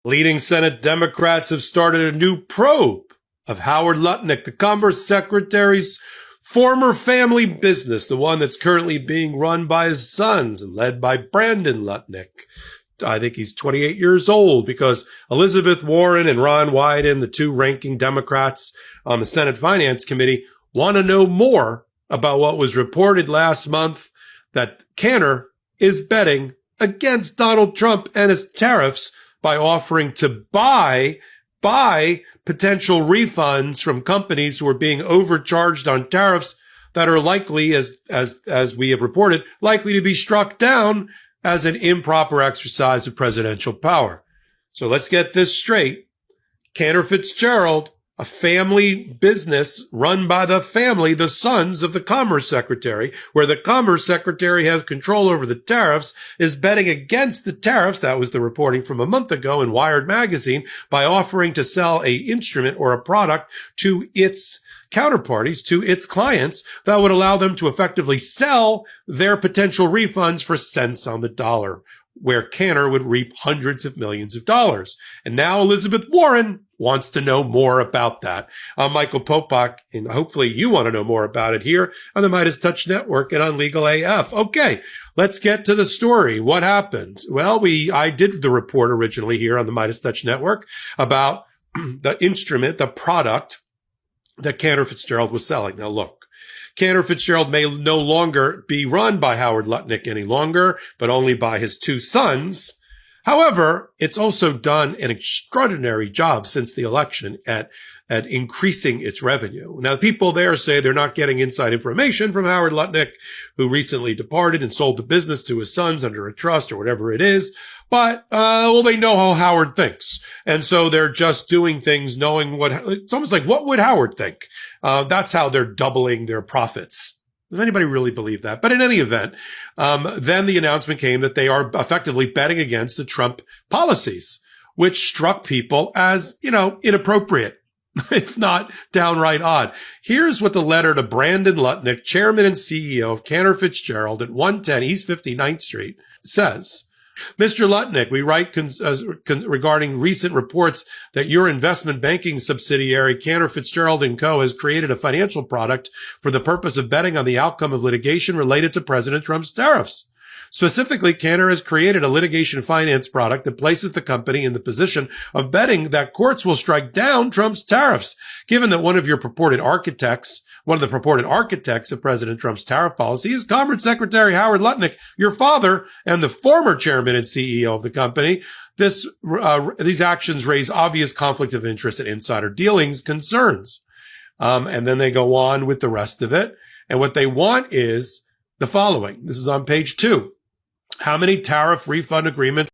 Leading Senate Democrats have started a new probe of Howard Lutnick, the Commerce Secretary's former family business, the one that's currently being run by his sons and led by Brandon Lutnick. I think he's 28 years old because Elizabeth Warren and Ron Wyden, the two ranking Democrats on the Senate Finance Committee, want to know more about what was reported last month that Cantor is betting against Donald Trump and his tariffs by offering to buy potential refunds from companies who are being overcharged on tariffs that are likely, as we have reported, likely to be struck down as an improper exercise of presidential power. So let's get this straight. Cantor Fitzgerald, a family business run by the family, the sons of the Commerce Secretary, where the Commerce Secretary has control over the tariffs, is betting against the tariffs. That was the reporting from a month ago in Wired magazine, by offering to sell a instrument or a product to its counterparties, to its clients, that would allow them to effectively sell their potential refunds for cents on the dollar, where Cantor would reap hundreds of millions of dollars. And now Elizabeth Warren wants to know more about that. I'm Michael Popok, and hopefully you want to know more about it here on the MeidasTouch Network and on Legal AF. Okay, let's get to the story. What happened? Well, I did the report originally here on the MeidasTouch Network about the instrument, the product that Cantor Fitzgerald was selling. Now look, Cantor Fitzgerald may no longer be run by Howard Lutnick any longer, but only by his two sons. However, it's also done an extraordinary job since the election at increasing its revenue. Now, people there say they're not getting inside information from Howard Lutnick, who recently departed and sold the business to his sons under a trust or whatever it is. But, they know how Howard thinks. And so they're just doing things knowing it's almost like, what would Howard think? That's how they're doubling their profits. Does anybody really believe that? But in any event, then the announcement came that they are effectively betting against the Trump policies, which struck people as, inappropriate, if not downright odd. Here's what the letter to Brandon Lutnick, chairman and CEO of Cantor Fitzgerald at 110 East 59th Street, says. Mr. Lutnick, we write regarding recent reports that your investment banking subsidiary, Cantor Fitzgerald & Co., has created a financial product for the purpose of betting on the outcome of litigation related to President Trump's tariffs. Specifically, Cantor has created a litigation finance product that places the company in the position of betting that courts will strike down Trump's tariffs. Given that one of the purported architects of President Trump's tariff policy is Commerce Secretary Howard Lutnick, your father, and the former chairman and CEO of the company, these actions raise obvious conflict of interest and insider dealings concerns. And then they go on with the rest of it. And what they want is the following. This is on page 2. How many tariff refund agreements